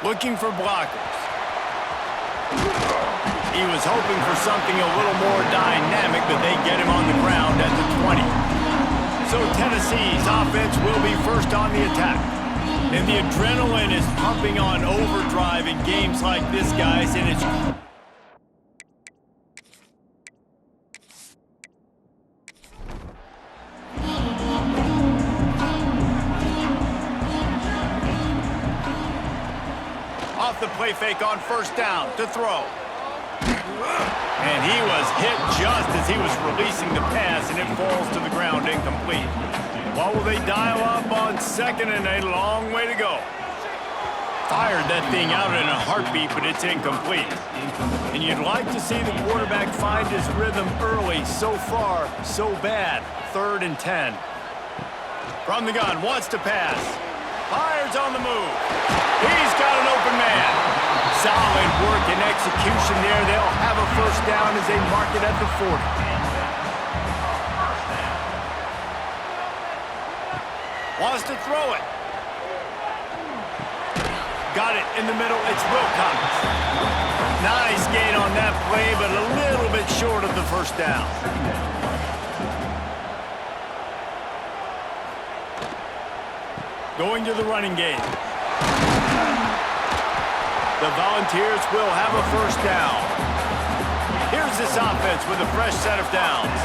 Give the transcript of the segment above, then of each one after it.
looking for blockers. He was hoping for something a little more dynamic, but they get him on the ground at the 20. So Tennessee's offense will be first on the attack. And the adrenaline is pumping on overdrive in games like this, guys, and it's... Off the play fake on first down to throw. And he was hit just as he was releasing the pass, and it falls to the ground incomplete. What will they dial up on second, and a long way to go? Fired that thing out in a heartbeat, but it's incomplete. And you'd like to see the quarterback find his rhythm early. So far, so bad. 3rd and 10. From the gun, wants to pass. Fires on the move. He's got an open man. Solid work and execution there. They'll have a first down as they mark it at the 40. Wants to throw it. Got it in the middle. It's Wilcox. Nice gain on that play, but a little bit short of the first down. Going to the running game. The Volunteers will have a first down. Here's this offense with a fresh set of downs.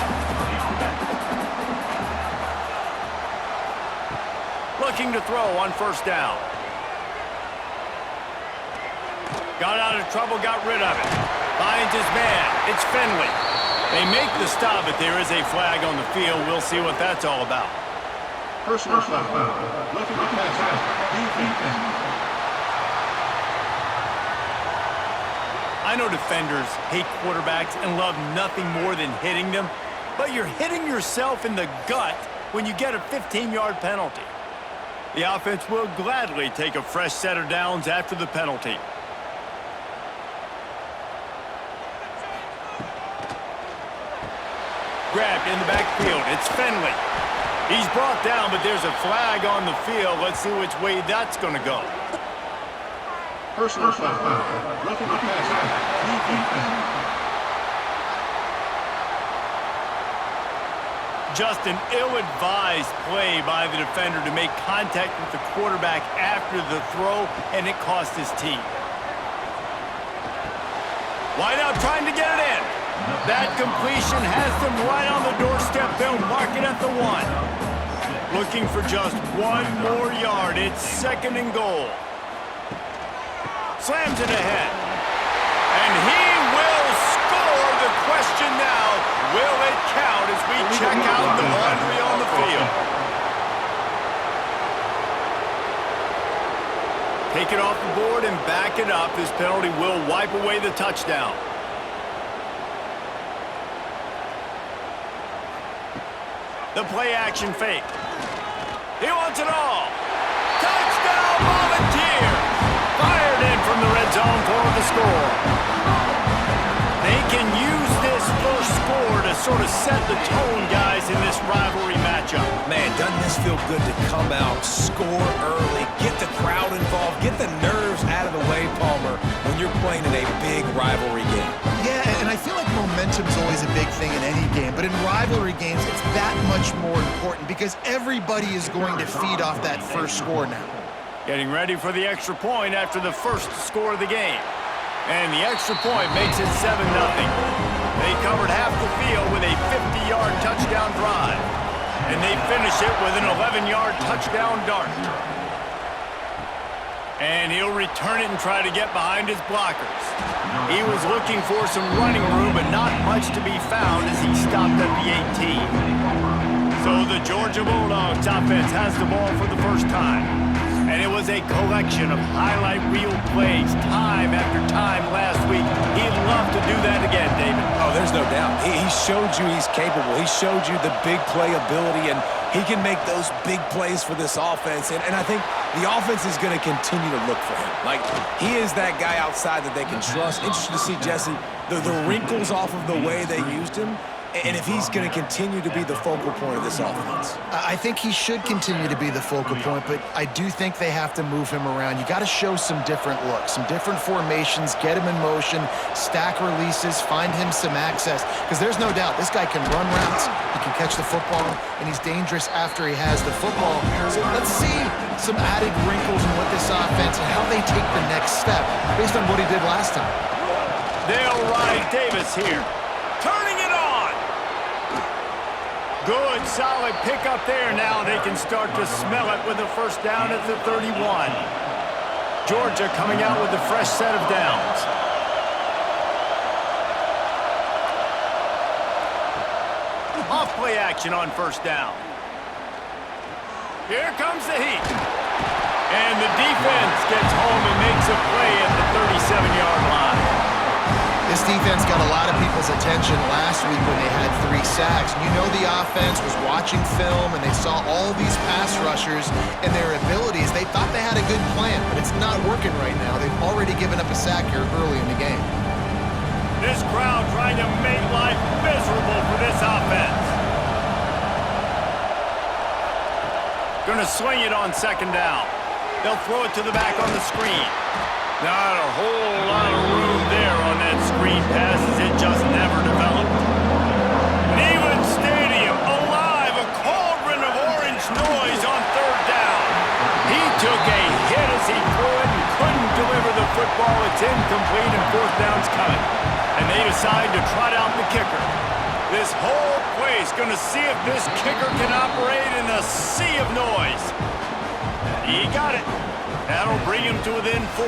Looking to throw on first down. Got out of trouble, got rid of it. Finds his man. It's Finley. They make the stop, but there is a flag on the field. We'll see what that's all about. Personal foul. Looking to pass. I know defenders hate quarterbacks and love nothing more than hitting them, but you're hitting yourself in the gut when you get a 15-yard penalty. The offense will gladly take a fresh set of downs after the penalty. Grabbed in the backfield. It's Finley. He's brought down, but there's a flag on the field. Let's see which way that's going to go. Personal foul. Looking to pass. Just an ill-advised play by the defender to make contact with the quarterback after the throw, and it cost his team. Wideout trying to get it in. That completion has them right on the doorstep. They'll mark it at the 1. Looking for just 1 more yard. It's 2nd and goal. Slams it ahead. And he will score. The question now, will it count as we check out the laundry on the field? Take it off the board and back it up. This penalty will wipe away the touchdown. The play action fake. He wants it all. Touchdown Volunteers! Fired in from the red zone for the score. They can use this first score to sort of set the tone, guys, in this rivalry matchup. Man, doesn't this feel good to come out, score early, get the crowd involved, get the nerves out of the way, Palmer, when you're playing in a big rivalry game. Yeah, and I feel like momentum's always a big thing in any game, but in rivalry games, it's that much more important because everybody is going to feed off that first score now. Getting ready for the extra point after the first score of the game. And the extra point makes it 7-0. They covered half the field with a 50-yard touchdown drive. And they finish it with an 11-yard touchdown dart. And he'll return it and try to get behind his blockers. He was looking for some running room, but not much to be found as he stopped at the 18. So the Georgia Bulldogs offense has the ball for the first time. And it was a collection of highlight reel plays time after time last week. He'd love to do that again, David. Oh, there's no doubt. He showed you he's capable. He showed you the big play ability, and he can make those big plays for this offense. And I think the offense is going to continue to look for him. Like, he is that guy outside that they can trust. Interesting to see, Jesse, the wrinkles off of the way they used him. and if he's going to continue to be the focal point of this offense. I think he should continue to be the focal point, but I do think they have to move him around. You got to show some different looks, some different formations, get him in motion, stack releases, find him some access, because there's no doubt this guy can run routes, he can catch the football, and he's dangerous after he has the football. So let's see some added wrinkles in what this offense and how they take the next step based on what he did last time. They'll ride Davis here. Turning it on. Good, solid pickup there. Now they can start to smell it with a first down at the 31. Georgia coming out with a fresh set of downs. Off play action on first down. Here comes the heat. And the defense gets home and makes a play at the 37-yard line. This defense got a lot of people's attention last week when they had 3 sacks. You know the offense was watching film, and they saw all these pass rushers and their abilities. They thought they had a good plan, but it's not working right now. They've already given up a sack here early in the game. This crowd trying to make life miserable for this offense. Gonna swing it on second down. They'll throw it to the back on the screen. Not a whole lot of room there on that screen pass as it just never developed. Neyland Stadium alive, a cauldron of orange noise on third down. He took a hit as he threw it and couldn't deliver the football. It's incomplete and fourth down's coming. And they decide to trot out the kicker. This whole place gonna see if this kicker can operate in a sea of noise. He got it. That'll bring him to within 4.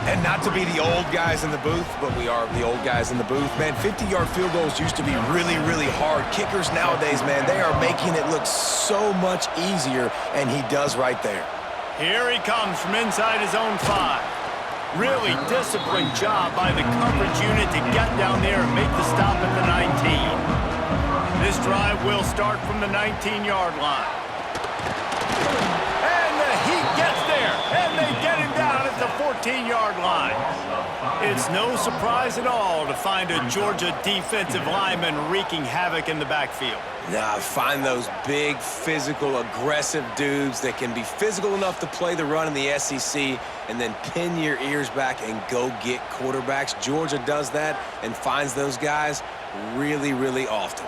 And not to be the old guys in the booth, but we are the old guys in the booth. Man, 50-yard field goals used to be really, really hard. Kickers nowadays, man, they are making it look so much easier, and he does right there. Here he comes from inside his own 5. Really disciplined job by the coverage unit to get down there and make the stop at the 19. This drive will start from the 19-yard line. He gets there, and they get him down at the 14-yard line. It's no surprise at all to find a Georgia defensive lineman wreaking havoc in the backfield. Nah, find those big, physical, aggressive dudes that can be physical enough to play the run in the SEC and then pin your ears back and go get quarterbacks. Georgia does that and finds those guys really, really often.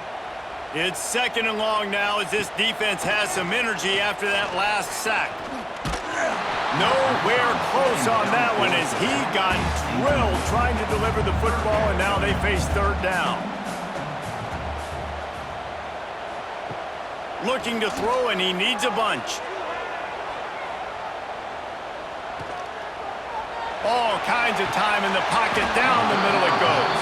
It's second and long now as this defense has some energy after that last sack. Nowhere close on that one as he got drilled trying to deliver the football, and now they face third down. Looking to throw, and he needs a bunch. All kinds of time in the pocket. Down the middle it goes.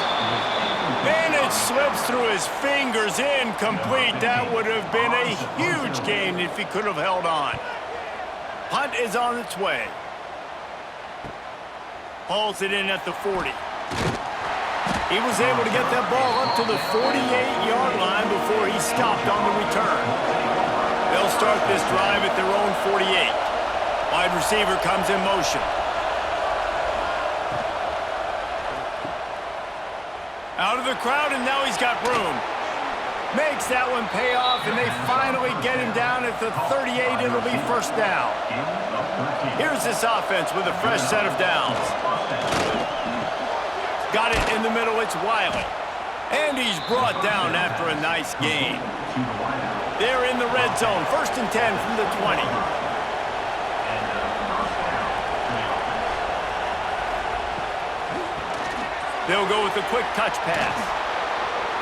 And it slips through his fingers, incomplete. That would have been a huge gain if he could have held on. Punt is on its way. Hauls it in at the 40. He was able to get that ball up to the 48-yard line before he stopped on the return. They'll start this drive at their own 48. Wide receiver comes in motion. Out of the crowd, and now he's got room. Makes that one pay off, and they finally get him down at the 38. It'll be first down. Here's this offense with a fresh set of downs. Got it in the middle. It's Wiley. And he's brought down after a nice gain. They're in the red zone. First and 10 from the 20. They'll go with a quick touch pass.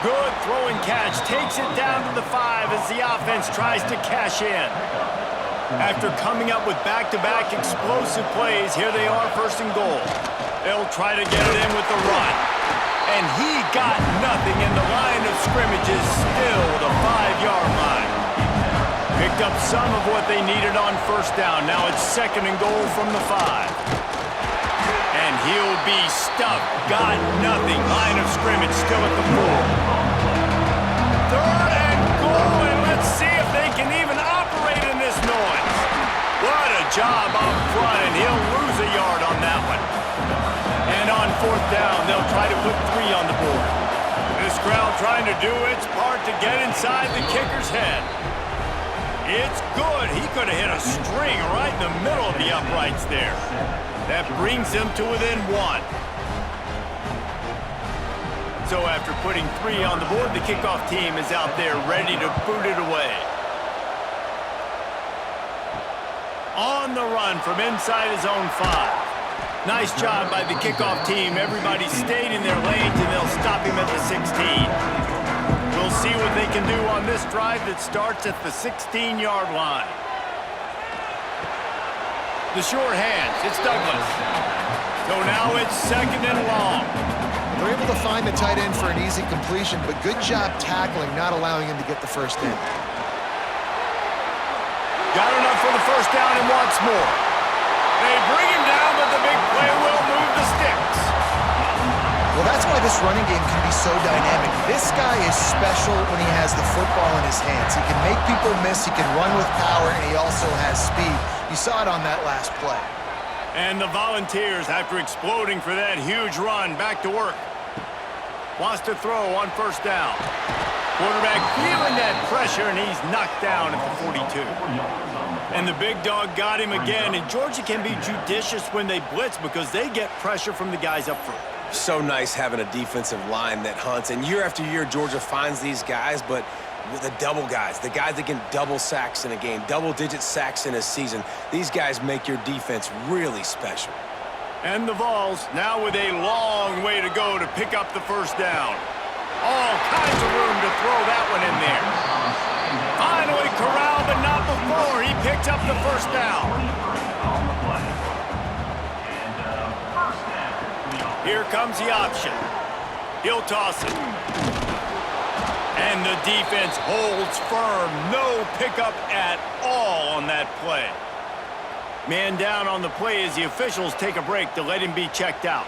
Good throw and catch. Takes it down to the 5 as the offense tries to cash in. After coming up with back-to-back explosive plays, here they are first and goal. They'll try to get it in with the run. And he got nothing, and the line of scrimmage is still the 5-yard line. Picked up some of what they needed on first down. Now it's second and goal from the 5. And he'll be stuffed. Got nothing. Line of scrimmage still at the 4. Third and goal, and let's see if they can even operate in this noise. What a job up front, and he'll lose a yard on that one. And on fourth down, they'll try to put 3 on the board. This crowd trying to do its part to get inside the kicker's head. It's good. He could have hit a string right in the middle of the uprights there. That brings him to within 1. So after putting 3 on the board, the kickoff team is out there ready to boot it away. On the run from inside his own 5. Nice job by the kickoff team. Everybody stayed in their lanes, and they'll stop him at the 16. We'll see what they can do on this drive that starts at the 16-yard line. The short hands, it's Douglas. So now it's 2nd and long. They're able to find the tight end for an easy completion, but good job tackling, not allowing him to get the first in. Got enough for the first down and wants more. They bring him down, but the big play will move the sticks. Well, that's why this running game can be so dynamic. This guy is special when he has the football in his hands. He can make people miss, he can run with power, and he also has speed. You saw it on that last play. And the Volunteers, after exploding for that huge run, back to work. Wants to throw on first down. Quarterback feeling that pressure, and he's knocked down at the 42. And the big dog got him again, and Georgia can be judicious when they blitz because they get pressure from the guys up front. So nice having a defensive line that hunts. And year after year, Georgia finds these guys, but with the double guys, the guys that can double sacks in a game, double-digit sacks in a season, these guys make your defense really special. And the Vols now with a long way to go to pick up the first down. All kinds of room to throw that one in there. Finally corralled, but not before he picked up the first down. Here comes the option. He'll toss it. And the defense holds firm. No pickup at all on that play. Man down on the play as the officials take a break to let him be checked out.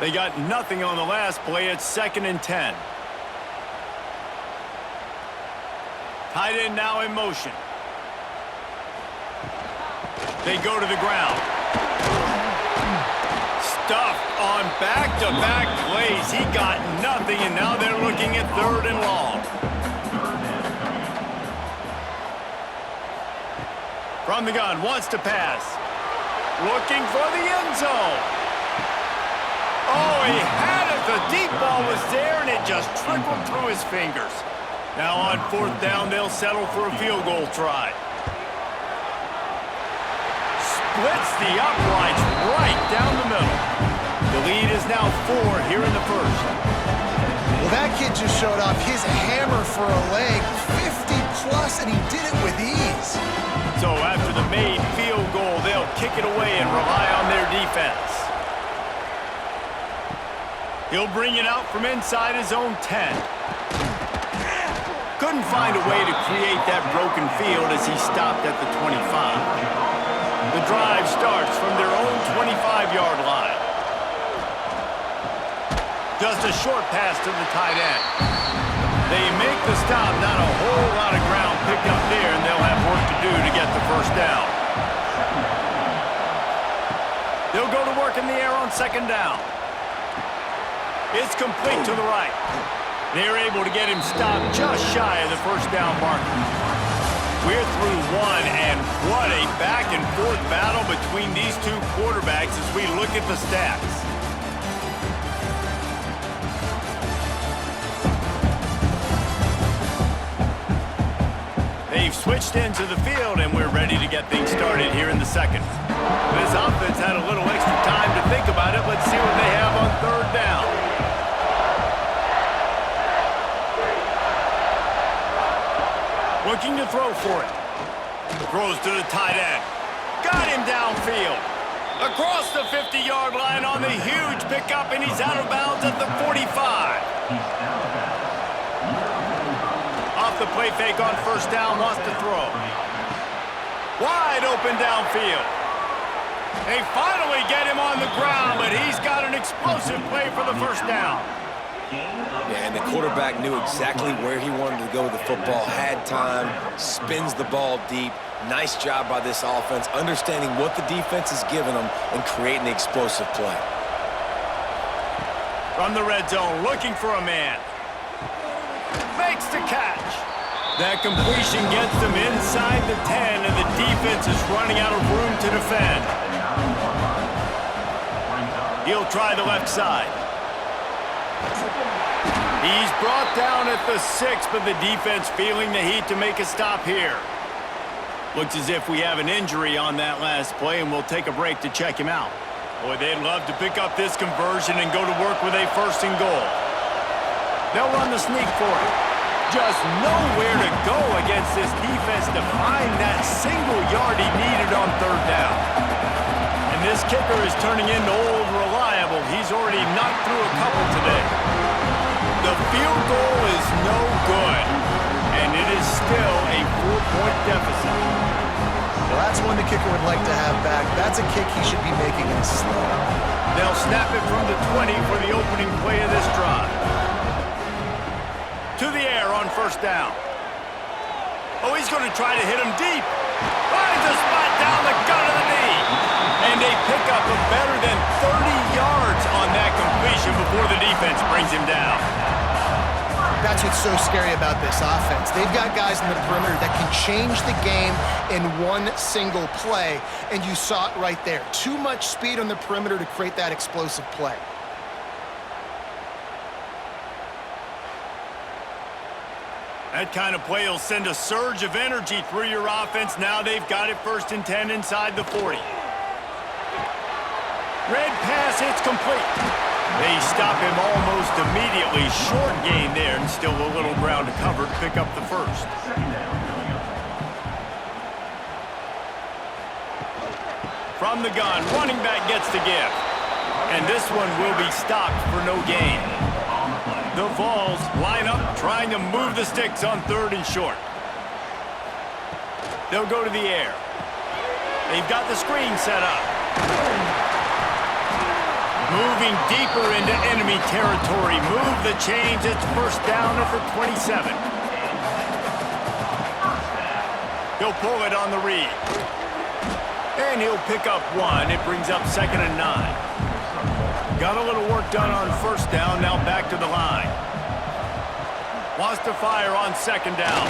They got nothing on the last play. It's 2nd and 10. Tight end now in motion. They go to the ground. Stuffed on back-to-back plays. He got nothing, and now they're looking at 3rd and long. From the gun, wants to pass. Looking for the end zone. Oh, he had it. The deep ball was there, and it just trickled through his fingers. Now on 4th down, they'll settle for a field goal try. Splits the uprights right down the middle. The lead is now 4 here in the first. Well, that kid just showed off his hammer for a leg, 50-plus, and he did it with ease. So after the made field goal, they'll kick it away and rely on their defense. He'll bring it out from inside his own 10. Couldn't find a way to create that broken field as he stopped at the 25. The drive starts from their own 25-yard line. Just a short pass to the tight end. They make the stop, not a whole lot of ground picked up there, and they'll have work to do to get the first down. They'll go to work in the air on 2nd down. It's complete to the right. They're able to get him stopped just shy of the first down marker. We're through 1, and what a back-and-forth battle between these two quarterbacks as we look at the stats. They've switched into the field, and we're ready to get things started here in the second. This offense had a little extra time to think about it. Let's see what they have on 3rd down. Looking to throw for it. Throws to the tight end. Got him downfield. Across the 50-yard line on the huge pickup, and he's out of bounds at the 45. Off the play fake on first down, wants to throw. Wide open downfield. They finally get him on the ground, but he's got an explosive play for the first down. Yeah, and the quarterback knew exactly where he wanted to go with the football, had time, spins the ball deep. Nice job by this offense, understanding what the defense is giving them and creating the explosive play. From the red zone, looking for a man. Makes the catch. That completion gets them inside the 10, and the defense is running out of room to defend. He'll try the left side. He's brought down at the 6, but the defense feeling the heat to make a stop here. Looks as if we have an injury on that last play, and we'll take a break to check him out. Boy, they'd love to pick up this conversion and go to work with a 1st and goal. They'll run the sneak for it. Just nowhere to go against this defense to find that single yard he needed on 3rd down. And this kicker is turning into old reliable. He's already knocked through a couple today. The field goal is no good, and it is still a 4-point deficit. Well, that's one the kicker would like to have back. That's a kick he should be making in his sleep. They'll snap it from the 20 for the opening play of this drive. To the air on 1st down. Oh, he's going to try to hit him deep. Finds a spot down the gut of the knee. And they pick up a better than 30 yards on that completion before the defense brings him down. That's what's so scary about this offense. They've got guys in the perimeter that can change the game in one single play, and you saw it right there. Too much speed on the perimeter to create that explosive play. That kind of play will send a surge of energy through your offense. Now they've got it 1st and 10 inside the 40. Red pass, it's complete. They stop him almost immediately. Short gain there, and still a little ground to cover to pick up the 1st. From the gun, running back gets the give. And this one will be stopped for no gain. The Vols line up, trying to move the sticks on 3rd and short. They'll go to the air. They've got the screen set up. Moving deeper into enemy territory. Move the chains. It's 1st down at the 27. He'll pull it on the read. And he'll pick up 1. It brings up 2nd and 9. Got a little work done on 1st down. Now back to the line. Wants to fire on 2nd down.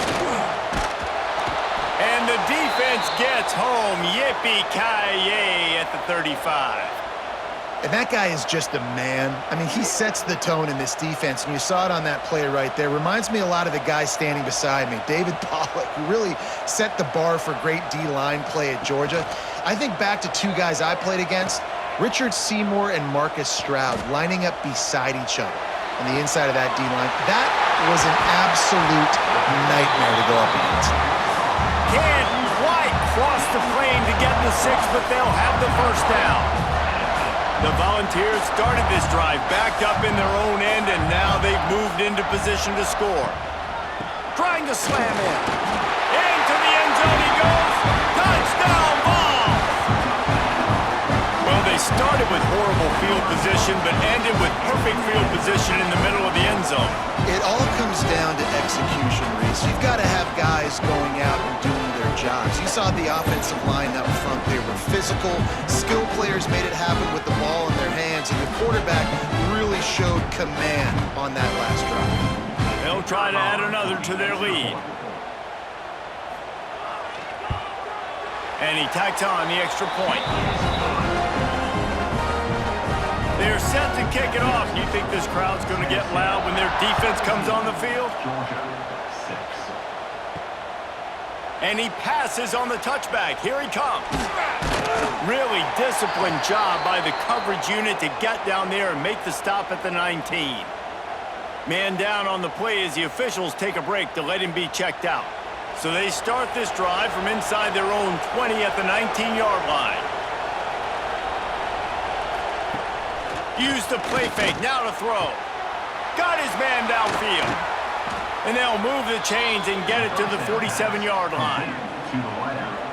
And the defense gets home. Yippee-ki-yay at the 35. And that guy is just a man. I mean, he sets the tone in this defense, and you saw it on that play right there. Reminds me a lot of the guy standing beside me, David Pollock, who really set the bar for great D-line play at Georgia. I think back to 2 guys I played against, Richard Seymour and Marcus Stroud, lining up beside each other on the inside of that D-line. That was an absolute nightmare to go up against. Can't quite cross the plane to get the 6, but they'll have the 1st down. The Volunteers started this drive backed up in their own end, and now they've moved into position to score. Trying to slam in. Into the end zone he goes. Touchdown, Vols! Well, they started with horrible field position, but ended with perfect field position in the middle of the end zone. It all comes down to execution, Reese. You've got to have guys going out and doing their jobs. You saw the offensive line up front. They were physical. Skill players made it happen with the ball in their hands, and the quarterback really showed command on that last drive. They'll try to add another to their lead. And he tacks on the extra point. They're set to kick it off. You think this crowd's going to get loud when their defense comes on the field? And he passes on the touchback. Here he comes. Really disciplined job by the coverage unit to get down there and make the stop at the 19. Man down on the play as the officials take a break to let him be checked out. So they start this drive from inside their own 20 at the 19-yard line. Use the play fake, now to throw. Got his man downfield. And they'll move the chains and get it to the 47-yard line.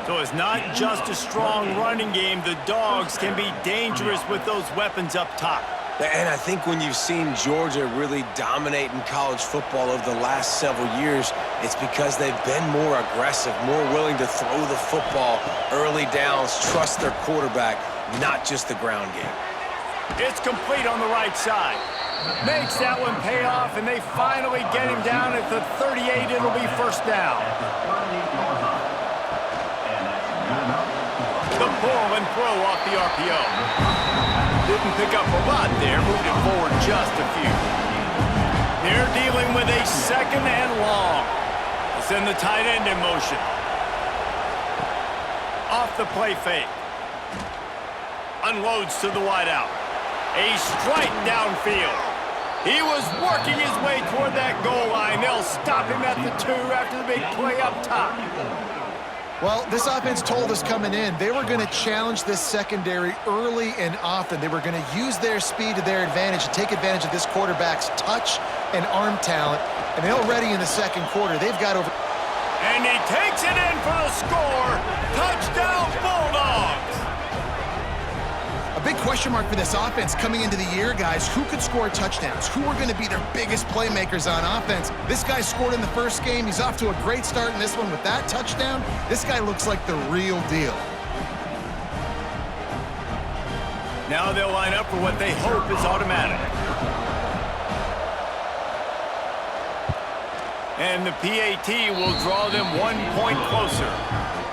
So it's not just a strong running game. The Dogs can be dangerous with those weapons up top. And I think when you've seen Georgia really dominate in college football over the last several years, it's because they've been more aggressive, more willing to throw the football, early downs, trust their quarterback, not just the ground game. It's complete on the right side. Makes that one pay off, and they finally get him down at the 38. It'll be first down. The pull and throw off the RPO. Didn't pick up a lot there, moved it forward just a few. They're dealing with a second and long. Send the tight end in motion. Off the play fake. Unloads to the wideout. A strike downfield. He was working his way toward that goal line. They'll stop him at the 2 after the big play up top. Well, this offense told us coming in they were going to challenge this secondary early and often. They were going to use their speed to their advantage and take advantage of this quarterback's touch and arm talent. And already in the second quarter, they've got over... And he takes it in for the score. Touchdown, Bulldogs! A big question mark for this offense coming into the year, guys. Who could score touchdowns? Who are going to be their biggest playmakers on offense? This guy scored in the first game. He's off to a great start in this one with that touchdown. This guy looks like the real deal. Now they'll line up for what they hope is automatic. And the PAT will draw them 1 point closer.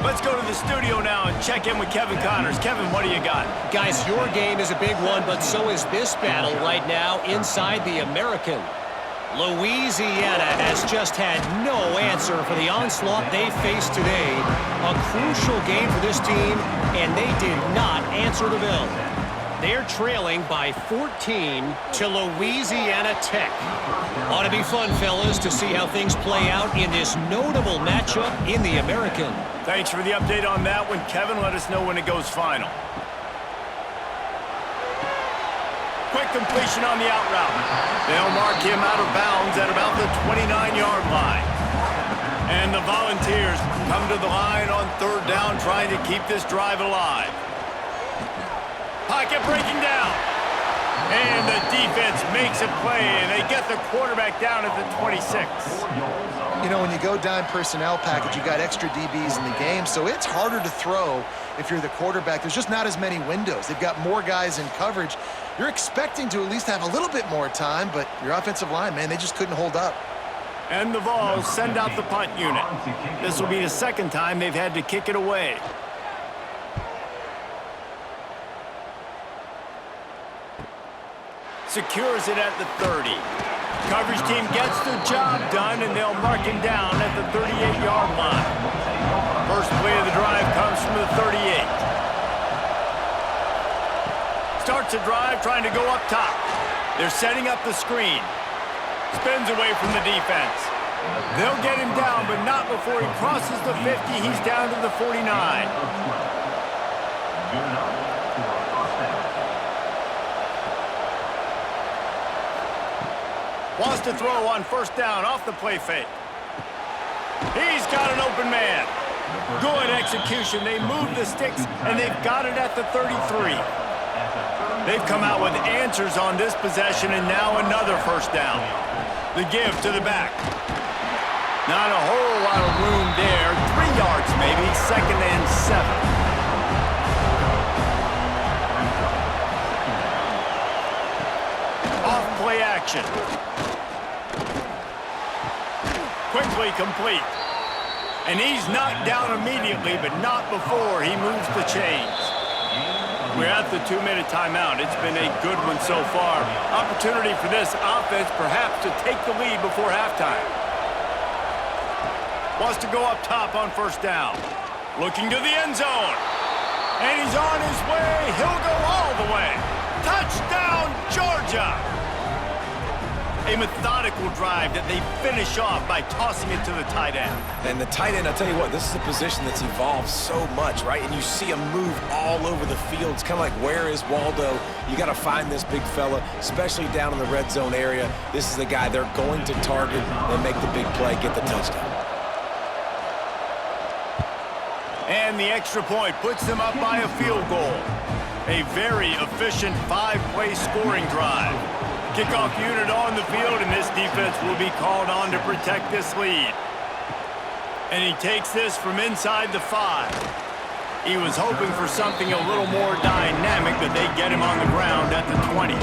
Let's go to the studio now and check in with Kevin Connors. Kevin, what do you got? Guys, your game is a big one, but so is this battle right now inside the American. Louisiana has just had no answer for the onslaught they faced today. A crucial game for this team, and they did not answer the bell. They're trailing by 14 to Louisiana Tech. Ought to be fun, fellas, to see how things play out in this notable matchup in the American. Thanks for the update on that one, Kevin. Let us know when it goes final. Quick completion on the out route. They'll mark him out of bounds at about the 29-yard line. And the Volunteers come to the line on third down, trying to keep this drive alive. Pocket breaking down. And the defense makes a play, and they get the quarterback down at the 26. You know, when you go dime personnel package, you got extra DBs in the game, so it's harder to throw if you're the quarterback. There's just not as many windows. They've got more guys in coverage. You're expecting to at least have a little bit more time, but your offensive line, man, they just couldn't hold up. And the Vols send out the punt unit. This will be the second time they've had to kick it away. Secures it at the 30. Coverage team gets the job done, and they'll mark him down at the 38-yard line. First play of the drive comes from the 38. Starts a drive trying to go up top. They're setting up the screen. Spins away from the defense. They'll get him down, but not before he crosses the 50. He's down to the 49. Wants to throw on first down off the play fake. He's got an open man. Good execution. They move the sticks, and they've got it at the 33. They've come out with answers on this possession, and now another first down. The give to the back. Not a whole lot of room there. 3 yards maybe, second and 7. Off-play action. Quickly complete. And he's knocked down immediately, but not before he moves the chains. We're at the 2-minute timeout. It's been a good one so far. Opportunity for this offense perhaps to take the lead before halftime. Wants to go up top on first down. Looking to the end zone. And he's on his way. He'll go all the way. Touchdown, Georgia! A methodical drive that they finish off by tossing it to the tight end. And the tight end, I'll tell you what, this is a position that's evolved so much, right? And you see him move all over the field. It's kind of like, where is Waldo? You got to find this big fella, especially down in the red zone area. This is the guy they're going to target and make the big play, get the touchdown. And the extra point puts them up by a field goal. A very efficient 5-play scoring drive. Kickoff unit on the field, and this defense will be called on to protect this lead. And he takes this from inside the 5. He was hoping for something a little more dynamic, but they get him on the ground at the 20.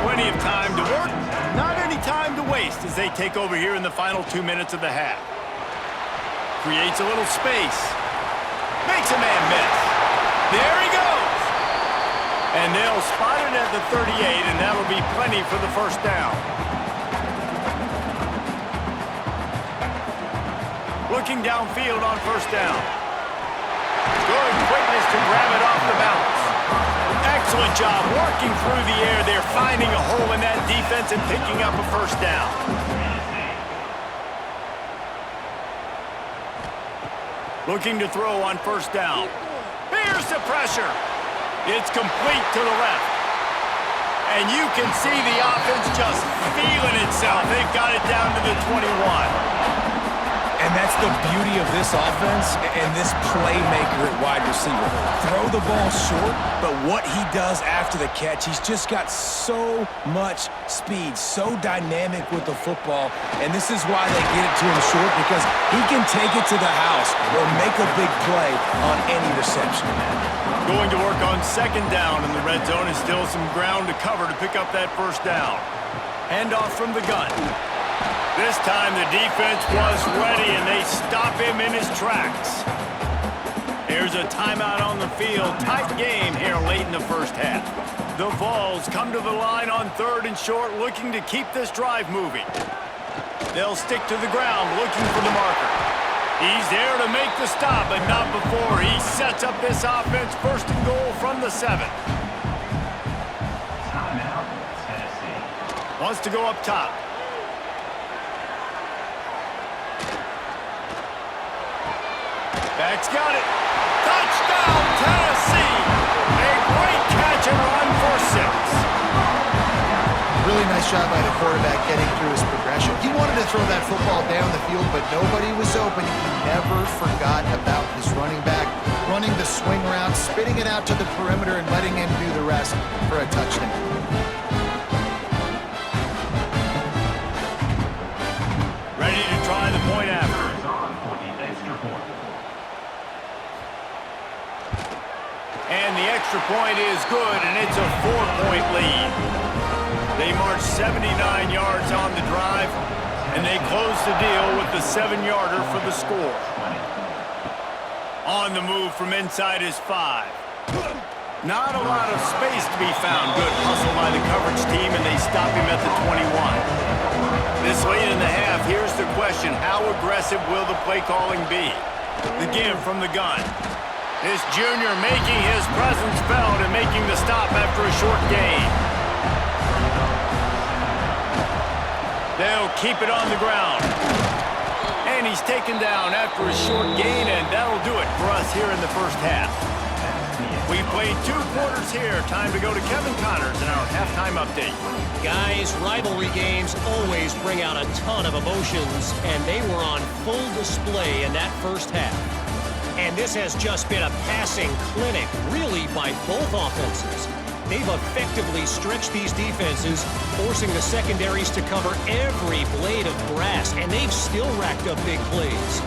Plenty of time to work, not any time to waste as they take over here in the final 2 minutes of the half. Creates a little space. Makes a man miss. There he goes. And they'll spot it at the 38, and that'll be plenty for the first down. Looking downfield on first down. Good quickness to grab it off the bounce. Excellent job working through the air there, finding a hole in that defense and picking up a first down. Looking to throw on first down. Here's the pressure. It's complete to the left. And you can see the offense just feeling itself. They've got it down to the 21. And that's the beauty of this offense and this playmaker at wide receiver. Throw the ball short, but what he does after the catch, he's just got so much speed, so dynamic with the football. And this is why they get it to him short, because he can take it to the house or make a big play on any reception. Going to work on second down in the red zone, and still some ground to cover to pick up that first down. Handoff from the gun. This time the defense was ready, and they stop him in his tracks. Here's a timeout on the field. Tight game here late in the first half. The Vols come to the line on third and short, looking to keep this drive moving. They'll stick to the ground, looking for the marker. He's there to make the stop, but not before he sets up this offense first and goal from the 7. Wants to go up top. Back's got it. Touchdown, Tennessee! A great catch and run for 6. Really nice job by the quarterback getting through his progression. He wanted to throw that football down the field, but nobody was open. He never forgot about his running back, running the swing route, spitting it out to the perimeter, and letting him do the rest for a touchdown. Ready to try the point after. And the extra point is good, and it's a 4-point lead. They march 79 yards on the drive, and they close the deal with the 7-yarder for the score. On the move from inside is 5. Not a lot of space to be found. Good hustle by the coverage team, and they stop him at the 21. This late in the half, here's the question. How aggressive will the play calling be? The give from the gun. This junior making his presence felt and making the stop after a short gain. They'll keep it on the ground. And he's taken down after a short gain, and that'll do it for us here in the first half. We've played 2 quarters here. Time to go to Kevin Connors in our halftime update. Guys, rivalry games always bring out a ton of emotions, and they were on full display in that first half. And this has just been a passing clinic, really, by both offenses. They've effectively stretched these defenses, forcing the secondaries to cover every blade of grass, and they've still racked up big plays.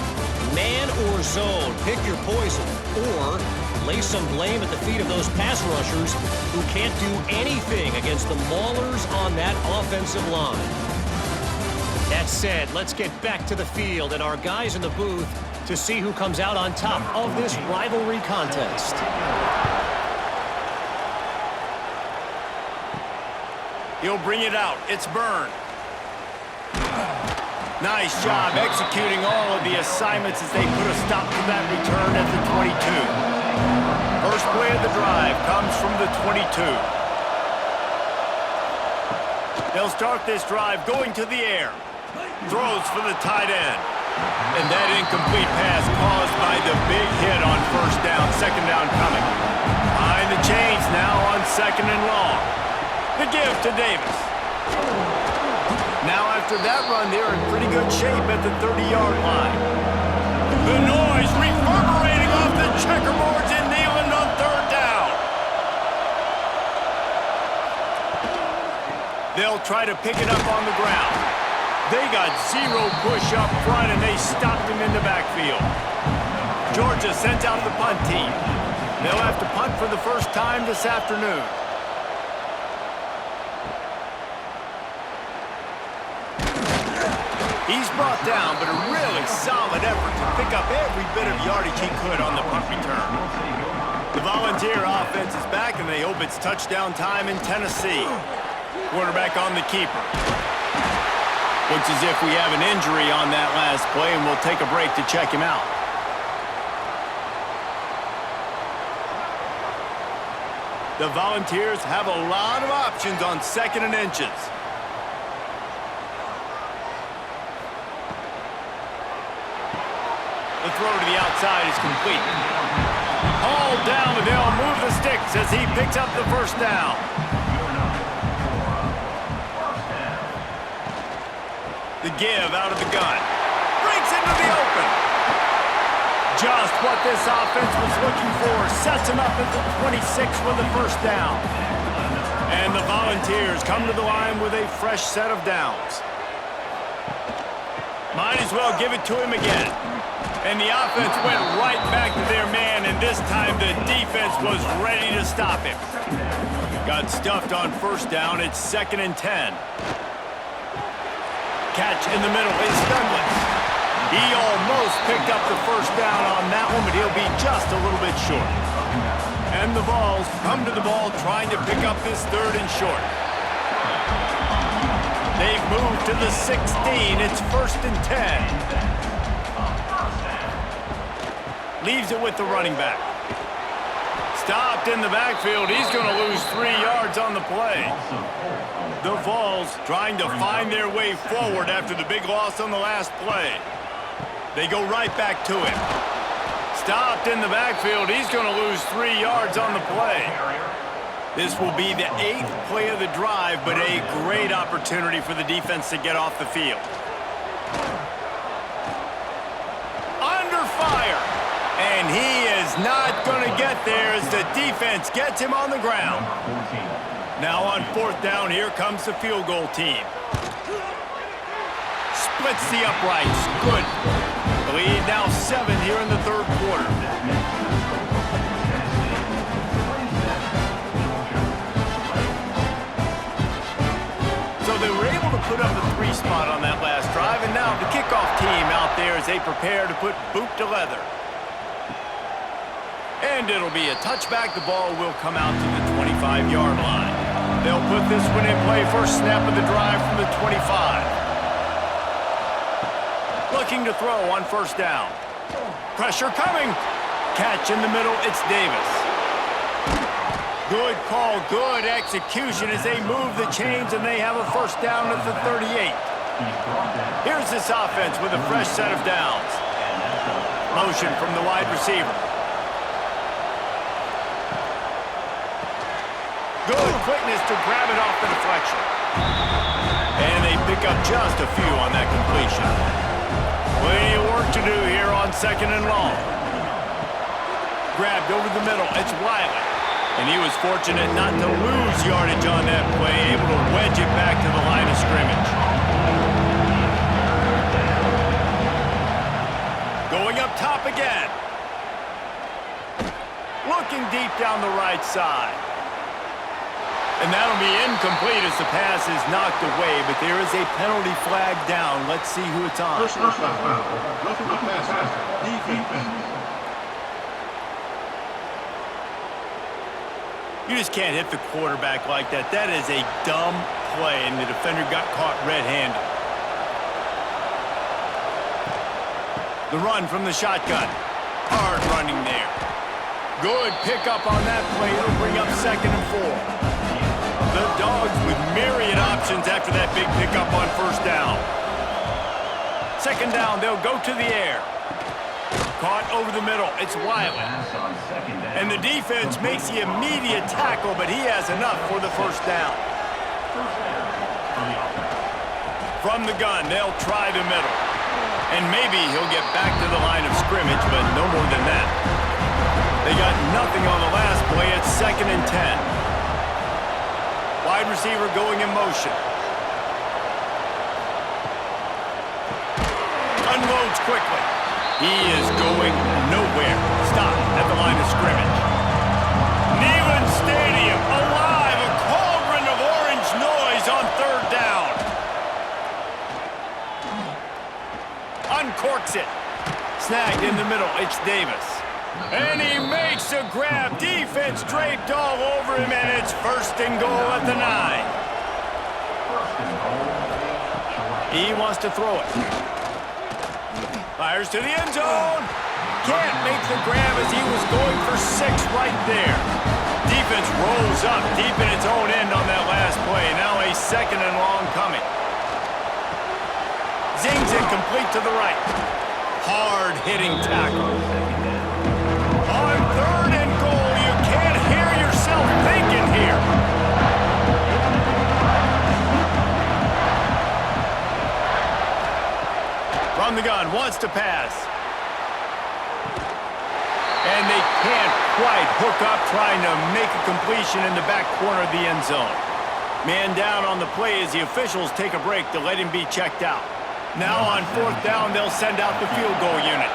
Man or zone, pick your poison, or lay some blame at the feet of those pass rushers who can't do anything against the maulers on that offensive line. That said, let's get back to the field and our guys in the booth to see who comes out on top of this rivalry contest. He'll bring it out. It's Byrne. Nice job executing all of the assignments as they put a stop to that return at the 22. First play of the drive comes from the 22. They'll start this drive going to the air. Throws for the tight end. And that incomplete pass caused by the big hit on first down. Second down coming. Behind the chains now on second and long. The give to Davis. Now after that run, they're in pretty good shape at the 30-yard line. The noise reverberating off the checkerboards in Neyland on third down. They'll try to pick it up on the ground. They got 0 push up front, and they stopped him in the backfield. Georgia sends out the punt team. They'll have to punt for the first time this afternoon. He's brought down, but a really solid effort to pick up every bit of yardage he could on the punt return. The Volunteer offense is back, and they hope it's touchdown time in Tennessee. Quarterback on the keeper. Looks as if we have an injury on that last play, and we'll take a break to check him out. The Volunteers have a lot of options on 2nd and inches. The throw to the outside is complete. Hauled down, and they'll move the sticks as he picks up the first down. The give out of the gun. Breaks into the open. Just what this offense was looking for. Sets him up at the 26 with the first down. And the Volunteers come to the line with a fresh set of downs. Might as well give it to him again. And the offense went right back to their man, and this time the defense was ready to stop him. Got stuffed on first down. It's 2nd and 10. Catch in the middle is Douglas. He almost picked up the first down on that one, but he'll be just a little bit short. And the Vols come to the ball trying to pick up this 3rd and short. They've moved to the 16. It's 1st and 10. Leaves it with the running back. Stopped in the backfield. He's going to lose 3 yards on the play. The Vols trying to find their way forward after the big loss on the last play. They go right back to him. Stopped in the backfield. He's going to lose 3 yards on the play. This will be the 8th play of the drive, but a great opportunity for the defense to get off the field. Under fire. And he is not going to get there as the defense gets him on the ground. Now on 4th down, here comes the field goal team. Splits the uprights. Good. The lead now 7 here in the 3rd quarter. So they were able to put up a 3 spot on that last drive, and now the kickoff team out there as they prepare to put boot to leather. And it'll be a touchback. The ball will come out to the 25-yard line. They'll put this one in play. First snap of the drive from the 25. Looking to throw on 1st down. Pressure coming. Catch in the middle. It's Davis. Good call. Good execution as they move the chains, and they have a 1st down at the 38. Here's this offense with a fresh set of downs. Motion from the wide receiver. Good quickness to grab it off the deflection. And they pick up just a few on that completion. Plenty of work to do here on 2nd and long. Grabbed over the middle. It's Wiley. And he was fortunate not to lose yardage on that play, able to wedge it back to the line of scrimmage. Going up top again. Looking deep down the right side. And that'll be incomplete as the pass is knocked away, but there is a penalty flag down. Let's see who it's on. Personal foul. Roughing the passer. Defense. You just can't hit the quarterback like that. That is a dumb play, and the defender got caught red-handed. The run from the shotgun. Hard running there. Good pickup on that play. It'll bring up 2nd and 4. The Dogs with myriad options after that big pickup on 1st down. 2nd down, they'll go to the air. Caught over the middle, it's Wiley. And the defense makes the immediate tackle, but he has enough for the 1st down. From the gun, they'll try the middle. And maybe he'll get back to the line of scrimmage, but no more than that. They got nothing on the last play. It's 2nd and 10. Wide receiver going in motion. Unloads quickly. He is going nowhere. nowhere. Stop at the line of scrimmage. Neyland Stadium, alive, a cauldron of orange noise on third down. Uncorks it. Snagged in the middle, it's Davis. And he makes a grab. Defense draped all over him, and it's first and goal at the 9. He wants to throw it. Fires to the end zone. Can't make the grab as he was going for 6 right there. Defense rolls up deep in its own end on that last play. Now a second and long coming. Zings it complete to the right. Hard-hitting tackle. On third and goal, you can't hear yourself thinking here. From the gun, wants to pass. And they can't quite hook up trying to make a completion in the back corner of the end zone. Man down on the play as the officials take a break to let him be checked out. Now on fourth down, they'll send out the field goal unit.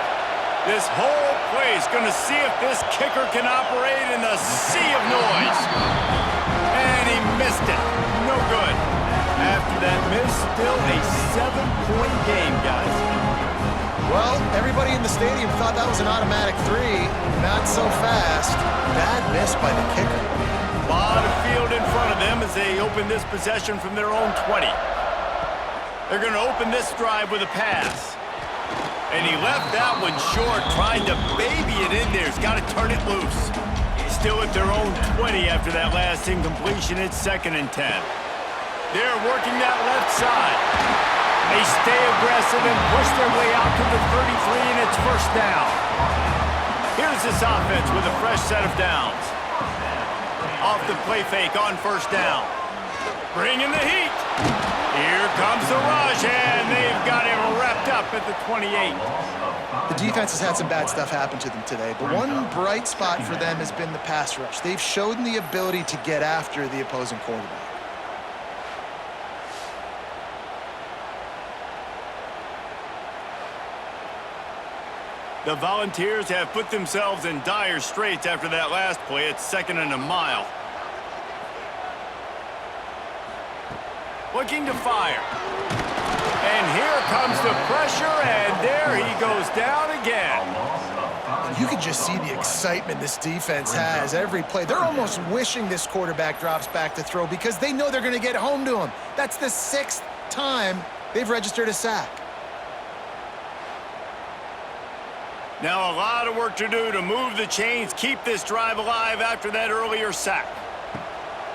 This whole play is going to see if this kicker can operate in the sea of noise. And he missed it. No good. After that miss, still a 7-point game, guys. Well, everybody in the stadium thought that was an automatic 3. Not so fast. Bad miss by the kicker. A lot of field in front of them as they open this possession from their own 20. They're going to open this drive with a pass. And he left that one short, trying to baby it in there. He's got to turn it loose. Still at their own 20 after that last incompletion. It's 2nd and 10. They're working that left side. They stay aggressive and push their way out to the 33, and it's first down. Here's this offense with a fresh set of downs. Off the play fake on first down. Bringing the heat. Here comes the rush, and they've got him wrapped up at the 28. The defense has had some bad stuff happen to them today, but one bright spot for them has been the pass rush. They've shown the ability to get after the opposing quarterback. The Volunteers have put themselves in dire straits after that last play. It's 2nd and a mile. Looking to fire. And here comes the pressure, and there he goes down again. You can just see the excitement this defense has every play. They're almost wishing this quarterback drops back to throw because they know they're going to get home to him. That's the 6th time they've registered a sack. Now a lot of work to do to move the chains, keep this drive alive after that earlier sack.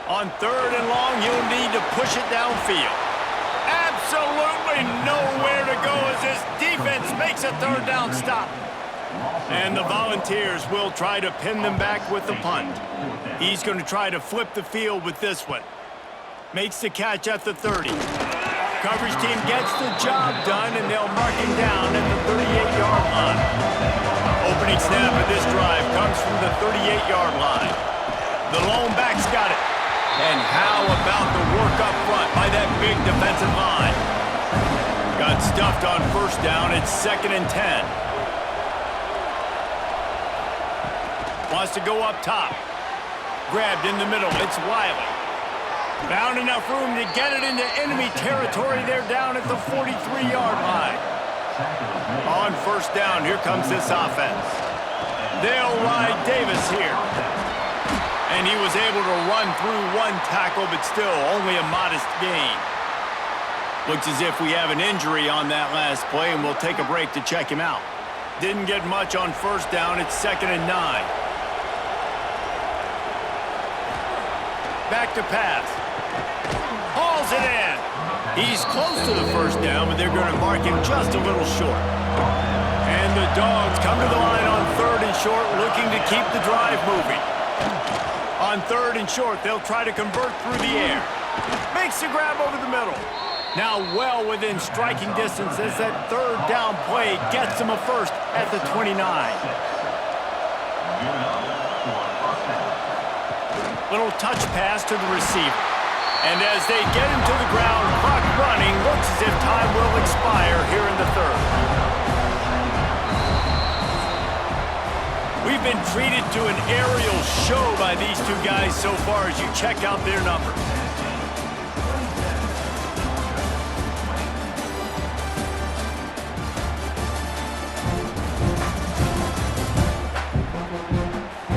On third and long, you'll need to push it downfield. Absolutely nowhere to go as this defense makes a third down stop. And the Volunteers will try to pin them back with the punt. He's going to try to flip the field with this one. Makes the catch at the 30. Coverage team gets the job done, and they'll mark him down at the 38-yard line. Opening snap of this drive comes from the 38-yard line. The lone back's got it. And how about the work up front by that big defensive line? Got stuffed on first down. It's 2nd and 10. Wants to go up top. Grabbed in the middle. It's Wiley. Found enough room to get it into enemy territory. They're down at the 43-yard line. On first down, here comes this offense. They'll ride Davis here. And he was able to run through one tackle, but still only a modest gain. Looks as if we have an injury on that last play, and we'll take a break to check him out. Didn't get much on first down. It's 2nd and 9. Back to pass. Hauls it in. He's close to the first down, but they're going to mark him just a little short. And the Dogs come to the line on third and short, looking to keep the drive moving. On third and short, they'll try to convert through the air. Makes the grab over the middle. Now well within striking distance as that third down play gets them a first at the 29. Little touch pass to the receiver. And as they get him to the ground, clock running, looks as if time will expire here in the third. We've been treated to an aerial show by these two guys so far as you check out their numbers.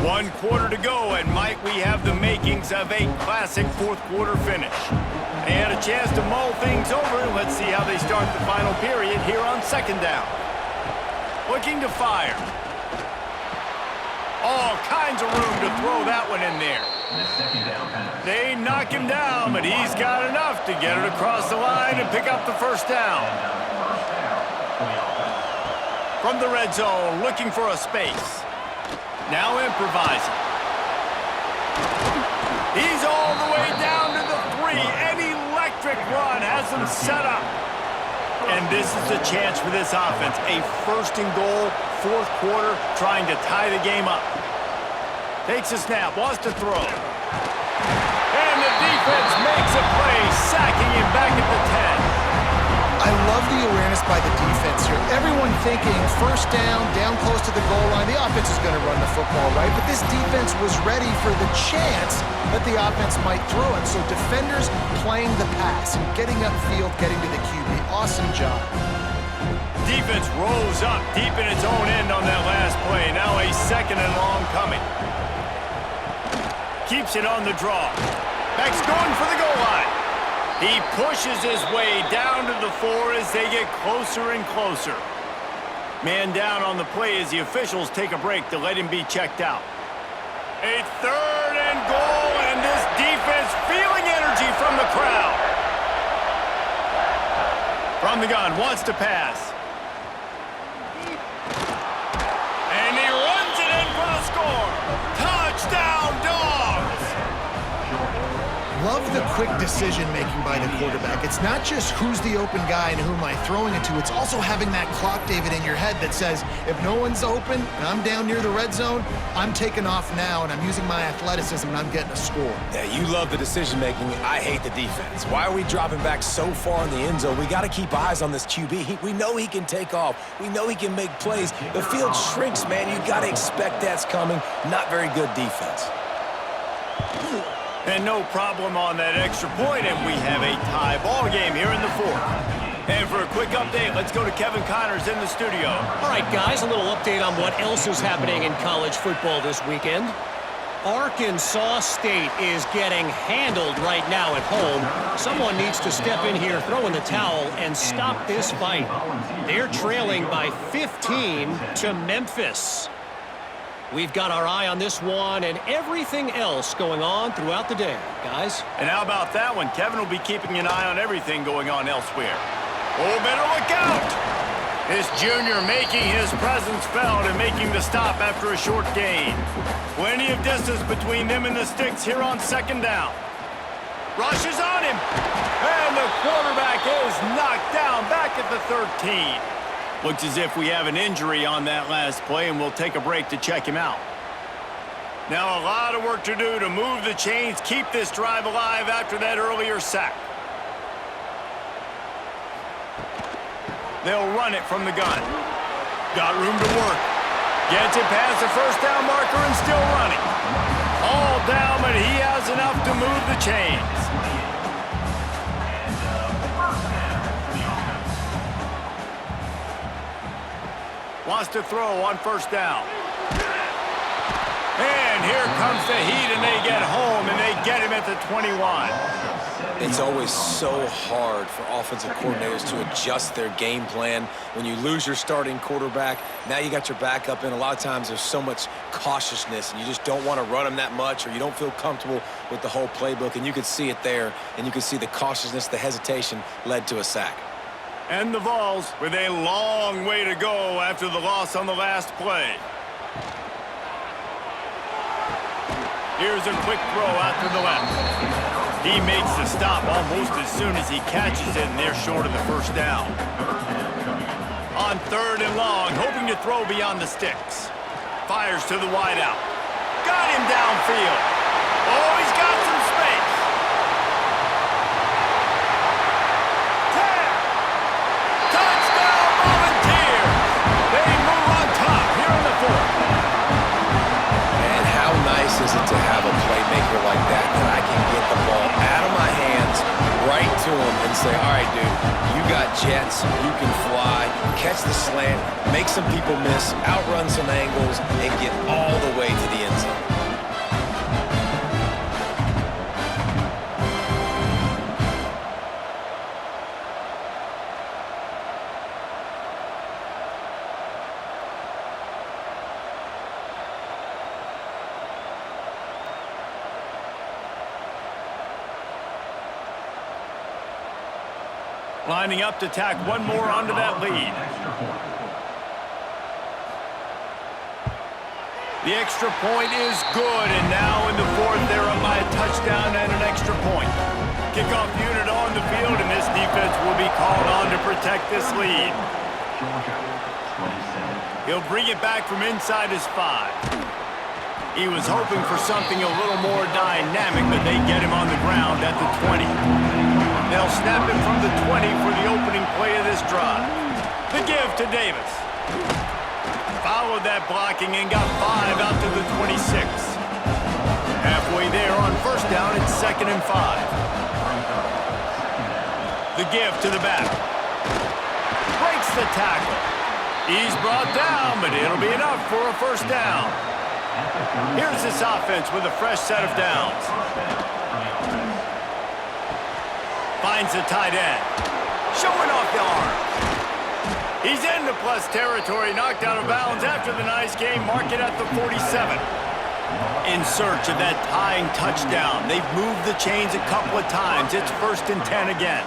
One quarter to go, and might we have the makings of a classic fourth quarter finish. They had a chance to mull things over. Let's see how they start the final period here on second down. Looking to fire. All kinds of room to throw that one in there. They knock him down, but he's got enough to get it across the line and pick up the first down. From the red zone, looking for a space. Now improvising. He's all the way down to the 3. An electric run has him set up. And this is the chance for this offense. A first and goal, fourth quarter, trying to tie the game up. Takes a snap, wants to throw. And the defense makes a play, sacking him back at the 10. I love the awareness by the defense here. Everyone thinking first down close to the goal line. The offense is going to run the football, right? But this defense was ready for the chance that the offense might throw it. So defenders playing the pass and getting upfield, getting to the QB. Awesome job. Defense rose up deep in its own end on that last play. Now a second and long coming. Keeps it on the draw. Back's going for the goal line. He pushes his way down to the 4 as they get closer and closer. Man down on the play as the officials take a break to let him be checked out. A third and goal, and this defense feeling energy from the crowd. From the gun, wants to pass. And he runs it in for the score. Touchdown, Dogs! Love the quick decision-making by the quarterback. It's not just who's the open guy and who am I throwing it to. It's also having that clock, David, in your head that says, if no one's open and I'm down near the red zone, I'm taking off now and I'm using my athleticism and I'm getting a score. Yeah, you love the decision-making. I hate the defense. Why are we dropping back so far in the end zone? We got to keep eyes on this QB. We know he can take off. We know he can make plays. The field shrinks, man. You got to expect that's coming. Not very good defense. And no problem on that extra point, and we have a tie ball game here in the fourth. And for a quick update, let's go to Kevin Connors in the studio. All right, guys, a little update on what else is happening in college football this weekend. Arkansas State is getting handled right now at home. Someone needs to step in here, throw in the towel, and stop this fight. They're trailing by 15 to Memphis. We've got our eye on this one and everything else going on throughout the day, guys. And how about that one? Kevin will be keeping an eye on everything going on elsewhere. Oh, better look out! This junior making his presence felt and making the stop after a short gain. Plenty of distance between them and the sticks here on second down. Rushes on him. And the quarterback is knocked down back at the 13. Looks as if we have an injury on that last play, and we'll take a break to check him out. Now a lot of work to do to move the chains, keep this drive alive after that earlier sack. They'll run it from the gun. Got room to work. Gets it past the first down marker and still running. All down, but he has enough to move the chains. Wants to throw on first down. And here comes the heat, and they get home, and they get him at the 21. It's always so hard for offensive coordinators to adjust their game plan. When you lose your starting quarterback, now you got your backup in. A lot of times there's so much cautiousness, and you just don't want to run them that much, or you don't feel comfortable with the whole playbook, and you could see it there, and you could see the cautiousness, the hesitation led to a sack. And the Vols with a long way to go after the loss on the last play. Here's a quick throw out to the left. He makes the stop almost as soon as he catches it, and they're short of the first down. On third and long, hoping to throw beyond the sticks. Fires to the wideout. Got him downfield. Oh, he's got some space. 10. Touchdown Volunteers. They move on top here in the fourth. dude. You got jets, you can fly, catch the slant, make some people miss, outrun some angles, and get all the way to the end zone. Lining up to tack one more onto that lead. The extra point is good, and now in the fourth, they're up by a touchdown and an extra point. Kickoff unit on the field, and this defense will be called on to protect this lead. He'll bring it back from inside his 5. He was hoping for something a little more dynamic, but they get him on the ground at the 20. They'll snap him from the 20 for the opening play of this drive. The give to Davis. Followed that blocking and got 5 out to the 26. Halfway there on first down, it's 2nd and 5. The give to the back. Breaks the tackle. He's brought down, but it'll be enough for a first down. Here's this offense with a fresh set of downs. Finds the tight end. Showing off the arm. He's into plus territory, knocked out of bounds after the nice game. Mark it at the 47. In search of that tying touchdown. They've moved the chains a couple of times. It's 1st and 10 again.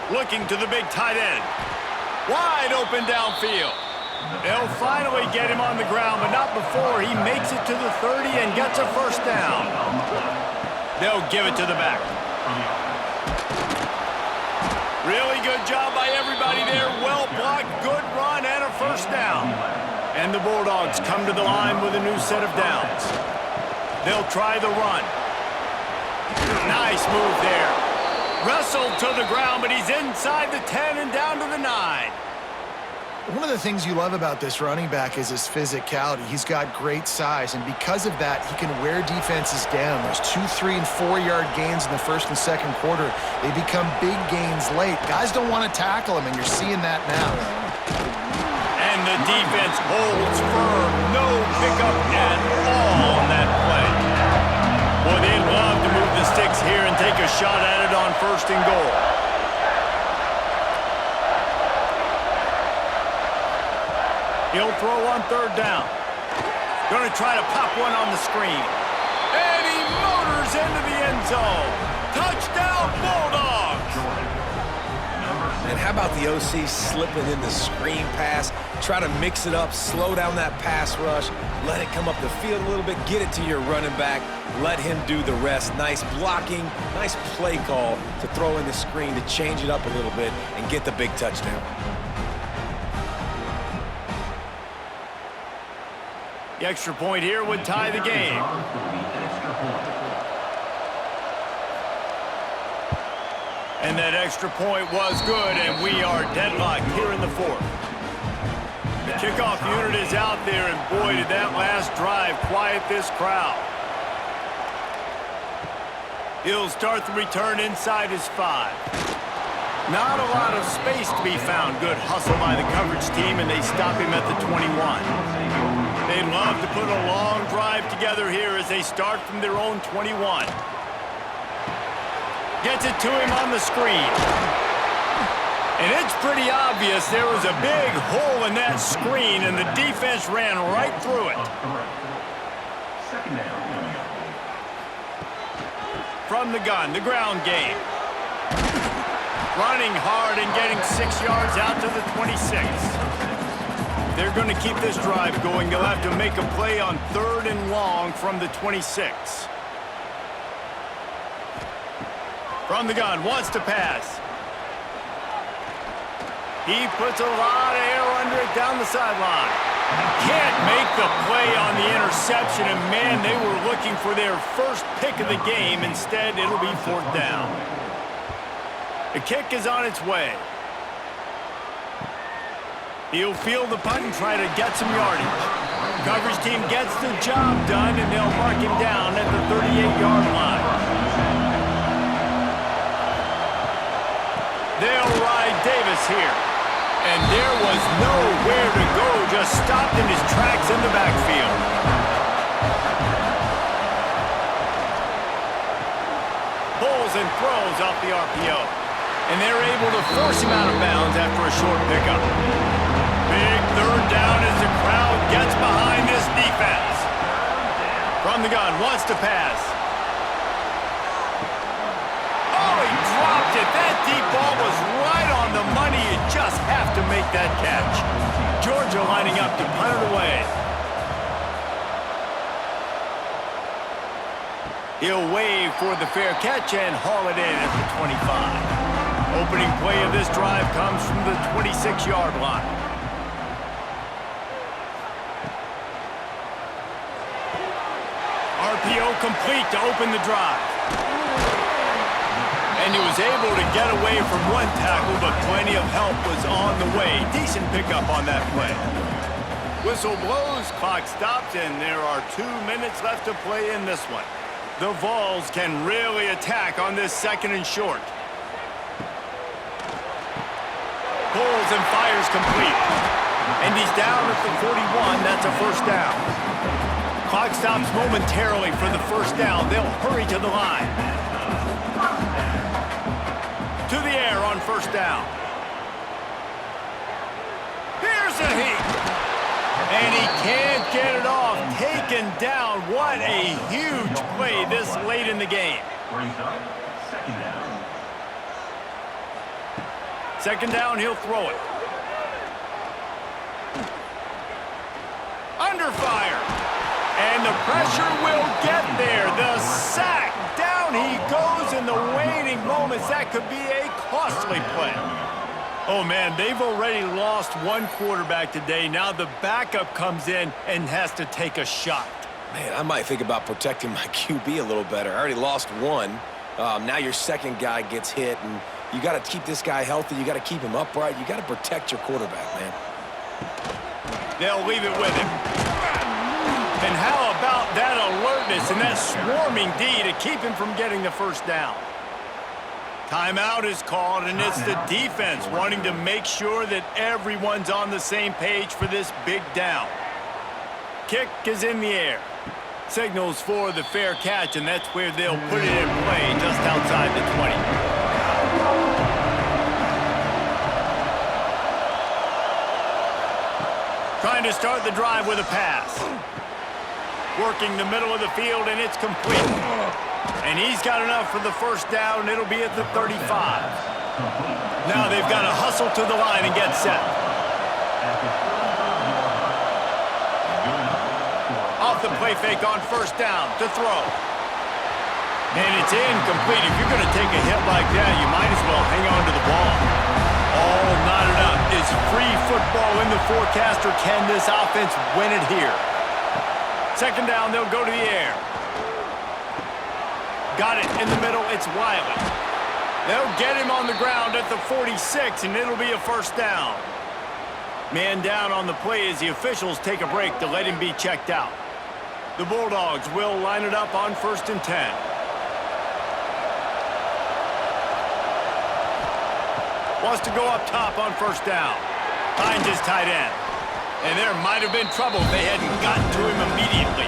Looking to the big tight end. Wide open downfield. They'll finally get him on the ground, but not before he makes it to the 30 and gets a first down. They'll give it to the back. Really good job by everybody there. Well blocked, good run, and a first down. And the Bulldogs come to the line with a new set of downs. They'll try the run. Nice move there. Wrestled to the ground, but he's inside the 10 and down to the 9. One of the things you love about this running back is his physicality. He's got great size, and because of that, he can wear defenses down. There's 2, 3, and 4-yard gains in the first and second quarter. They become big gains late. Guys don't want to tackle him, and you're seeing that now. And the defense holds firm. No pickup at all on that play. Boy, they'd love to move the sticks here and take a shot at it on 1st and goal. He'll throw on 3rd down. Going to try to pop one on the screen. And he motors into the end zone. Touchdown, Bulldogs! And how about the OC slipping in the screen pass? Try to mix it up, slow down that pass rush, let it come up the field a little bit, get it to your running back, let him do the rest. Nice blocking, nice play call to throw in the screen to change it up a little bit and get the big touchdown. The extra point here would tie the game. And that extra point was good, and we are deadlocked here in the 4th. The kickoff unit is out there, and boy, did that last drive quiet this crowd. He'll start the return inside his 5. Not a lot of space to be found. Good hustle by the coverage team, and they stop him at the 21. They love to put a long drive together here as they start from their own 21. Gets it to him on the screen. And it's pretty obvious there was a big hole in that screen, and the defense ran right through it. From the gun, the ground game. Running hard and getting 6 yards out to the 26. If they're going to keep this drive going, they'll have to make a play on 3rd and long from the 26. From the gun, wants to pass. He puts a lot of air under it down the sideline. Can't make the play on the interception, and man, they were looking for their first pick of the game. Instead, it'll be 4th down. The kick is on its way. He'll field the punt and try to get some yardage. Coverage team gets the job done, and they'll mark him down at the 38-yard line. They'll space here. And there was nowhere to go, just stopped in his tracks in the backfield. Pulls and throws off the RPO. And they're able to force him out of bounds after a short pickup. Big third down as the crowd gets behind this defense. From the gun, wants to pass. Oh, he dropped it. That deep ball was right on the money. You just have to make that catch. Georgia lining up to punt it away. He'll wave for the fair catch and haul it in at the 25. Opening play of this drive comes from the 26-yard line. RPO complete to open the drive. And he was able to get away from one tackle, but plenty of help was on the way. Decent pickup on that play. Whistle blows, clock stops, and there are 2 minutes left to play in this one. The Vols can really attack on this second and short. Pulls and fires complete. And he's down at the 41. That's a first down. Clock stops momentarily for the first down. They'll hurry to the line. To the air on first down. Here's a heat. And he can't get it off. Taken down. What a huge play this late in the game. Second down. Second down, he'll throw it. Under fire. And the pressure will get there. The sack. Down he goes in the waning moments. That could be a costly play. Oh, man, they've already lost one quarterback today. Now the backup comes in and has to take a shot. Man, I might think about protecting my QB a little better. I already lost one. Now your second guy gets hit, and you got to keep this guy healthy. You got to keep him upright. You got to protect your quarterback, man. They'll leave it with him. And how about that alertness and that swarming D to keep him from getting the first down? Timeout is called, and it's the defense wanting to make sure that everyone's on the same page for this big down. Kick is in the air. Signals for the fair catch, and that's where they'll put it in play just outside the 20. Trying to start the drive with a pass. Working the middle of the field, and it's complete. And he's got enough for the first down. It'll be at the 35. Now they've got to hustle to the line and get set. Off the play fake on first down to throw. And it's incomplete. If you're going to take a hit like that, you might as well hang on to the ball. All knotted up. Is free football in the forecast, or can this offense win it here? Second down, they'll go to the air. Got it in the middle. It's Wiley. They'll get him on the ground at the 46, and it'll be a first down. Man down on the play as the officials take a break to let him be checked out. The Bulldogs will line it up on 1st and 10. Wants to go up top on first down. Finds his tight end. And there might have been trouble if they hadn't gotten to him immediately.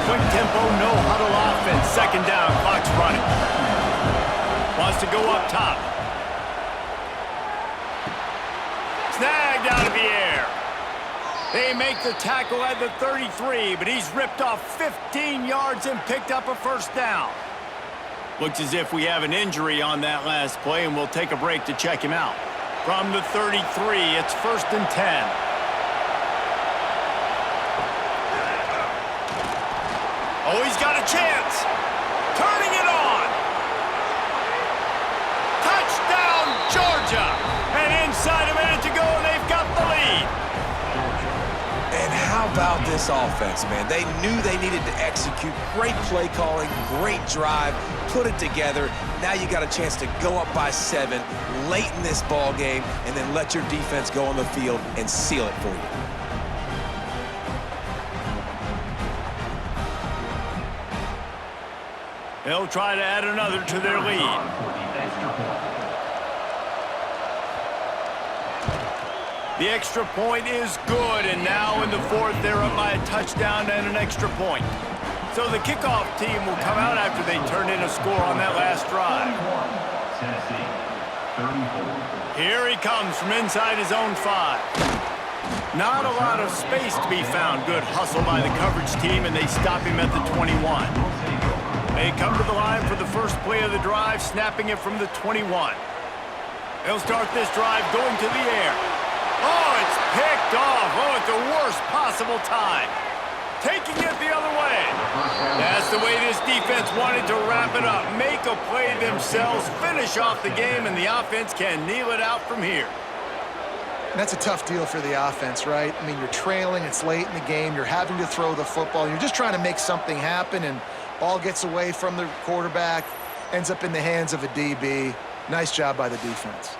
Quick tempo, no huddle offense. Second down, clock's running. Wants to go up top. Snagged out of the air. They make the tackle at the 33, but he's ripped off 15 yards and picked up a first down. Looks as if we have an injury on that last play, and we'll take a break to check him out. From the 33, it's 1st and 10. Oh, he's got a chance. Turning it on. Touchdown, Georgia. And inside a minute to go, and they've got the lead. And how about this offense, man? They knew they needed to execute. Great play calling, great drive, put it together. Now you got a chance to go up by 7 late in this ball game, and then let your defense go on the field and seal it for you. They'll try to add another to their lead. The extra point is good, and now in the fourth, they're up by a touchdown and an extra point. So the kickoff team will come out after they turn in a score on that last drive. Tennessee, 34. Here he comes from inside his own 5. Not a lot of space to be found. Good hustle by the coverage team, and they stop him at the 21. They come to the line for the first play of the drive, snapping it from the 21. They'll start this drive going to the air. Oh, it's picked off. Oh, at the worst possible time. Taking it the other way. That's the way this defense wanted to wrap it up. Make a play themselves, finish off the game, and the offense can kneel it out from here. And that's a tough deal for the offense, right? I mean, you're trailing, it's late in the game, you're having to throw the football, you're just trying to make something happen, and ball gets away from the quarterback, ends up in the hands of a DB. Nice job by the defense.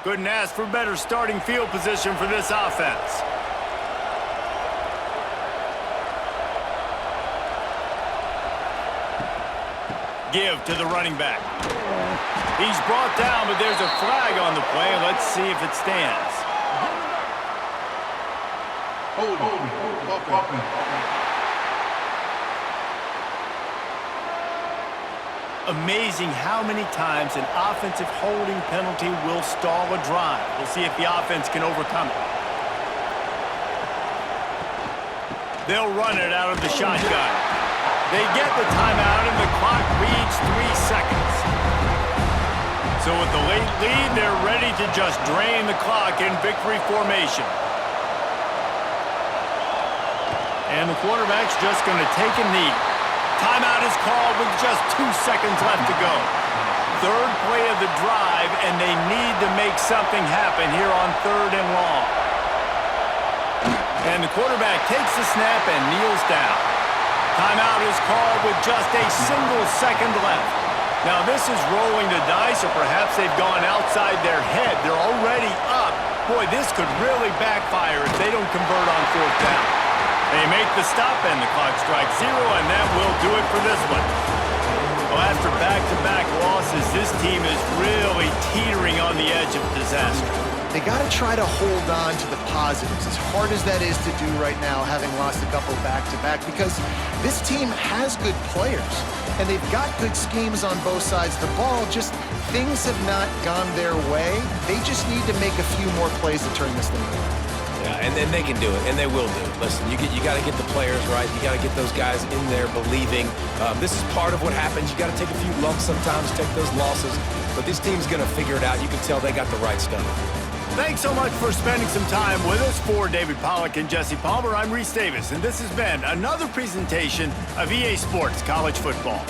Couldn't ask for better starting field position for this offense. Give to the running back. He's brought down, but there's a flag on the play. Let's see if it stands. Amazing how many times an offensive holding penalty will stall a drive. We'll see if the offense can overcome it. They'll run it out of the shotgun. They get the timeout, and the clock reads 3 seconds. So with the late lead, they're ready to just drain the clock in victory formation. And the quarterback's just going to take a knee. Timeout is called with just 2 seconds left to go. Third play of the drive, and they need to make something happen here on 3rd and long. And the quarterback takes the snap and kneels down. Timeout is called with just a single second left. Now this is rolling the dice, or perhaps they've gone outside their head. They're already up. Boy, this could really backfire if they don't convert on 4th down. They make the stop, and the clock strikes 0, and that will do it for this one. Well, after back-to-back losses, this team is really teetering on the edge of disaster. They got to try to hold on to the positives, as hard as that is to do right now, having lost a couple back-to-back, because this team has good players, and they've got good schemes on both sides of the ball. Just things have not gone their way. They just need to make a few more plays to turn this thing around. Yeah, and then they can do it, and they will do it. Listen, you got to get the players right. You got to get those guys in there believing. This is part of what happens. You got to take a few lumps sometimes, take those losses. But this team's going to figure it out. You can tell they got the right stuff. Thanks so much for spending some time with us. For David Pollack and Jesse Palmer, I'm Reese Davis, and this has been another presentation of EA Sports College Football.